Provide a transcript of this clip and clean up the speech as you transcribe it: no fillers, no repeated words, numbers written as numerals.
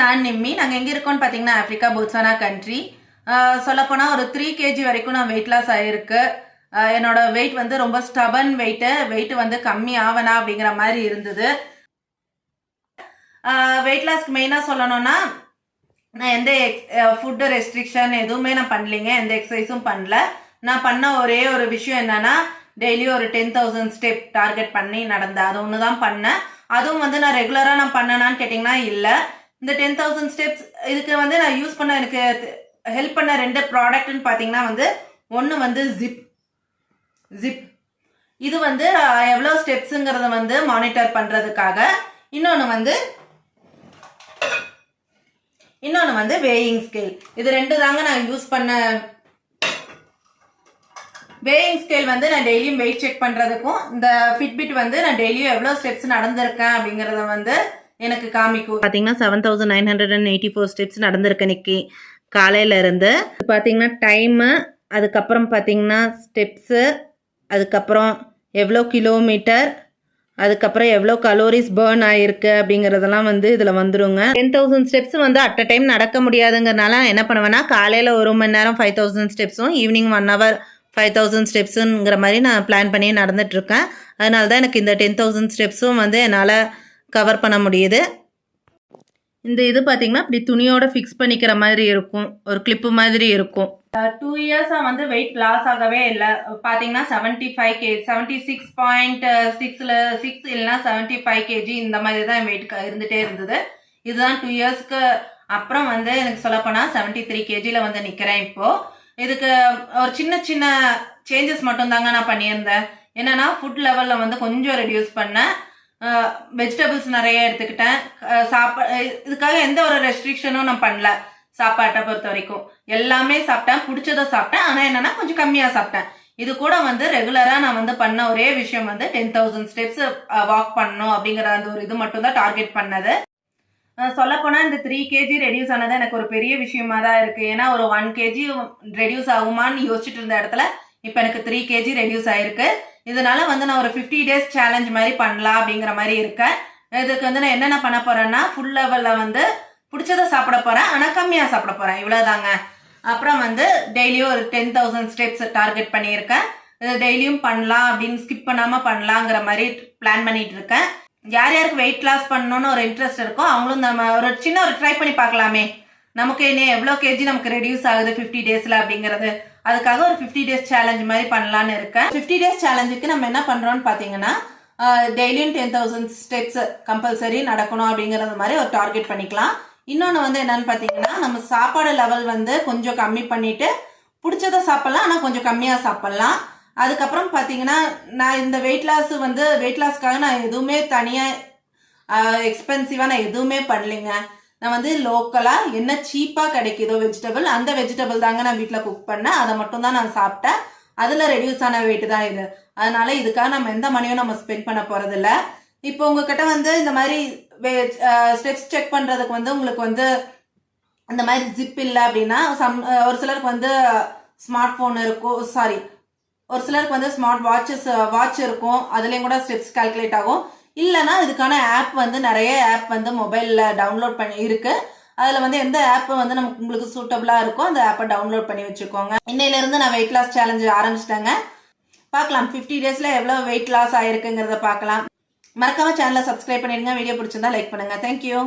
நான் நிம்மி. நாங்கள் எங்கே இருக்கோம்னு பார்த்தீங்கன்னா ஆஃப்ரிக்கா போட்ஸ்வானா கண்ட்ரி. சொல்லப்போனால் ஒரு 3 kg வரைக்கும் நான் வெயிட் லாஸ் ஆகிருக்கு. என்னோட வெயிட் வந்து ரொம்ப ஸ்டபன் வெயிட் வந்து கம்மி ஆவனா அப்படிங்கிற மாதிரி இருந்தது. வெயிட் லாஸ்க்கு மெயினாக சொல்லணும்னா நான் எந்த ஃபுட்டு ரெஸ்ட்ரிக்ஷன் எதுவுமே நான் பண்ணலைங்க. எந்த எக்ஸசைஸும் பண்ணல. நான் பண்ண ஒரே ஒரு விஷயம் என்னன்னா டெய்லியும் ஒரு 10,000 ஸ்டெப் டார்கெட் பண்ணி நடந்தேன். அது ஒன்று தான் பண்ணேன். அதுவும் வந்து நான் ரெகுலராக நான் பண்ணனான்னு கேட்டிங்கன்னா இல்லை. இந்த 10,000 ஸ்டெப்ஸ் இதுக்கு வந்து நான் யூஸ் பண்ண எனக்கு ஹெல்ப் பண்ண 2 ப்ராடக்ட்னு பார்த்தீங்கன்னா வந்து ஒன்று வந்து ஜிப். இது வந்து எவ்வளோ ஸ்டெப்ஸுங்கிறத வந்து மானிட்டர் பண்ணுறதுக்காக. இன்னொன்று வந்து வேயிங் ஸ்கேல். இது 2 தாங்க நான் யூஸ் பண்ண. வேயிங் ஸ்கேல் வந்து நான் டெய்லியும் வெயிட் செக் பண்ணுறதுக்கும், இந்த ஃபிட்பிட் வந்து நான் டெய்லியும் எவ்வளோ ஸ்டெப்ஸ் நடந்திருக்கேன் அப்படிங்கிறத வந்து எனக்கு காமிக்கும். பார்த்தீங்கன்னா 7,984 ஸ்டெப்ஸ் நடந்திருக்கேன் இன்னைக்கு காலையிலேருந்து. பார்த்தீங்கன்னா டைமு, அதுக்கப்புறம் பார்த்தீங்கன்னா ஸ்டெப்ஸு, அதுக்கப்புறம் எவ்வளோ கிலோமீட்டர், அதுக்கப்புறம் எவ்வளோ கலோரிஸ் பேர்ன் ஆகிருக்கு அப்படிங்கிறதெல்லாம் வந்து இதில் வந்துருங்க. 10,000 ஸ்டெப்ஸ் வந்து அட் அ டைம் நடக்க முடியாதுங்கிறனால நான் என்ன பண்ணுவேன்னா காலையில் 1 மணி நேரம் 5,000 ஸ்டெப்ஸும் ஈவினிங் 1 hour 5,000 ஸ்டெப்ஸுங்கிற மாதிரி நான் பிளான் பண்ணி நடந்துட்டுருக்கேன். அதனால தான் எனக்கு இந்த 10,000 ஸ்டெப்ஸும் வந்து என்னால் கவர் பண்ண முடியுது. இந்த இது பார்த்தீங்கன்னா இப்படி துணியோட ஃபிக்ஸ் பண்ணிக்கிற மாதிரி இருக்கும், ஒரு கிளிப்பு மாதிரி இருக்கும். 2 இயர்ஸாக வந்து வெயிட் லாஸ் ஆகவே இல்லை. பார்த்தீங்கன்னா 75 kg, 76.6 இல்லைன்னா 75 kg இந்த மாதிரி தான் வெயிட் இருந்துகிட்டே இருந்தது. இதுதான் 2 இயர்ஸ்க்கு அப்புறம் வந்து எனக்கு சொல்லப்போனால் 73 kgயில் வந்து நிற்கிறேன் இப்போது. இதுக்கு ஒரு சின்ன சின்ன சேஞ்சஸ் மட்டும்தாங்க நான் பண்ணியிருந்தேன். என்னென்னா ஃபுட் லெவலில் வந்து கொஞ்சம் ரெடியூஸ் பண்ணேன். வெஜிடபிள்ஸ் நிறைய எடுத்துக்கிட்டேன். இதுக்காக எந்த ஒரு ரெஸ்ட்ரிக்ஷனும் நான் பண்ணல. சாப்பாட்டை பொறுத்த வரைக்கும் எல்லாமே சாப்பிட்டேன், பிடிச்சதை சாப்பிட்டேன். ஆனால் என்னென்னா கொஞ்சம் கம்மியாக சாப்பிட்டேன். இது கூட வந்து ரெகுலராக நான் வந்து பண்ண ஒரே விஷயம் வந்து 10,000 ஸ்டெப்ஸ் வாக் பண்ணணும் அப்படிங்கிற அந்த ஒரு இது மட்டும் தான் டார்கெட் பண்ணது. சொல்லப்போனால் இந்த 3 kg ரெடியூஸ் ஆனது எனக்கு ஒரு பெரிய விஷயமா தான் இருக்குது. ஏன்னா ஒரு 1 kg ரெடியூஸ் ஆகுமான்னு யோசிச்சுட்டு இருந்த இடத்துல இப்போ எனக்கு 3 kg ரெடியூஸ் ஆகிருக்கு. இதனால வந்து நான் ஒரு 50 days சேலஞ்ச் மாதிரி பண்ணலாம் அப்படிங்கிற மாதிரி இருக்கேன். இதுக்கு வந்து நான் என்னென்ன பண்ண போகிறேன்னா ஃபுல் லெவலில் வந்து பிடிச்சதை சாப்பிட போகிறேன், ஆனால் கம்மியாக சாப்பிட போகிறேன், இவ்வளோதாங்க. அப்புறம் வந்து டெய்லியும் ஒரு 10,000 ஸ்டெப்ஸ் டார்கெட் பண்ணியிருக்கேன். இது டெய்லியும் பண்ணலாம் அப்படின்னு ஸ்கிப் பண்ணாமல் பண்ணலாங்கிற மாதிரி பிளான் பண்ணிகிட்டு இருக்கேன். யார் யாருக்கு வெயிட் லாஸ் பண்ணணும்னு ஒரு இன்ட்ரெஸ்ட் இருக்கோ அவங்களும் நம்ம ஒரு சின்ன ஒரு ட்ரை பண்ணி பார்க்கலாமே. நமக்கு இன்னும் எவ்வளோ கேஜி நமக்கு ரெடியூஸ் ஆகுது 50 daysல அப்படிங்கிறது. அதுக்காக ஒரு 50 days சேலஞ்ச் மாதிரி பண்ணலான்னு இருக்கேன். 50 days சேலஞ்சுக்கு நம்ம என்ன பண்ணுறோம்னு பார்த்தீங்கன்னா டெய்லியும் 10,000 ஸ்டெப்ஸ் கம்பல்சரி நடக்கணும் அப்படிங்கிறது மாதிரி ஒரு டார்கெட் பண்ணிக்கலாம். இன்னொன்று வந்து என்னன்னு பார்த்தீங்கன்னா நம்ம சாப்பாடு லெவல் வந்து கொஞ்சம் கம்மி பண்ணிட்டு பிடிச்சதை சாப்பிட்லாம், ஆனால் கொஞ்சம் கம்மியாக சாப்பிட்லாம். அதுக்கப்புறம் பார்த்தீங்கன்னா நான் இந்த வெயிட் லாஸ்க்காக நான் எதுவுமே தனியாக எக்ஸ்பென்சிவாக நான் எதுவுமே பண்ணலைங்க. நான் வந்து லோக்கலாக என்ன சீப்பாக கிடைக்குதோ வெஜிடபிள், அந்த வெஜிடபிள் தாங்க நான் வீட்டில் குக் பண்ணேன். அதை மட்டும் தான் நான் சாப்பிட்டேன். அதில் ரெடியூஸ் ஆன வெயிட் தான் இது. அதனால இதுக்காக நம்ம எந்த மணியும் நம்ம ஸ்பெண்ட் பண்ண போகிறதில்ல. இப்போ உங்ககிட்ட வந்து இந்த மாதிரி ஸ்டெப்ஸ் செக் பண்ணுறதுக்கு வந்து உங்களுக்கு வந்து இந்த மாதிரி ஜிப் இல்லை அப்படின்னா ஒரு சிலருக்கு வந்து ஸ்மார்ட் ஃபோன் இருக்கும், ஒரு சிலருக்கு வந்து ஸ்மார்ட் வாட்ச் இருக்கும், அதுலேயும் கூட ஸ்டெப்ஸ் கால்குலேட் ஆகும். இல்லைனா இதுக்கான ஆப் வந்து நிறைய ஆப் வந்து மொபைலில் டவுன்லோட் பண்ணி இருக்கு. அதில் வந்து எந்த ஆப் வந்து நமக்கு உங்களுக்கு சூட்டபிளாக இருக்கோ அந்த ஆப்பை டவுன்லோட் பண்ணி வச்சுக்கோங்க. இன்னையிலேருந்து நான் வெயிட் லாஸ் சேலஞ்சு ஆரம்பிச்சிட்டேங்க. பார்க்கலாம் 50 daysல எவ்வளோ வெயிட் லாஸ் ஆயிருக்குங்கிறத பார்க்கலாம். மறக்காம சேனலை சப்ஸ்கிரைப் பண்ணிடுங்க. வீடியோ பிடிச்சிருந்தா லைக் பண்ணுங்க. தேங்க்யூ.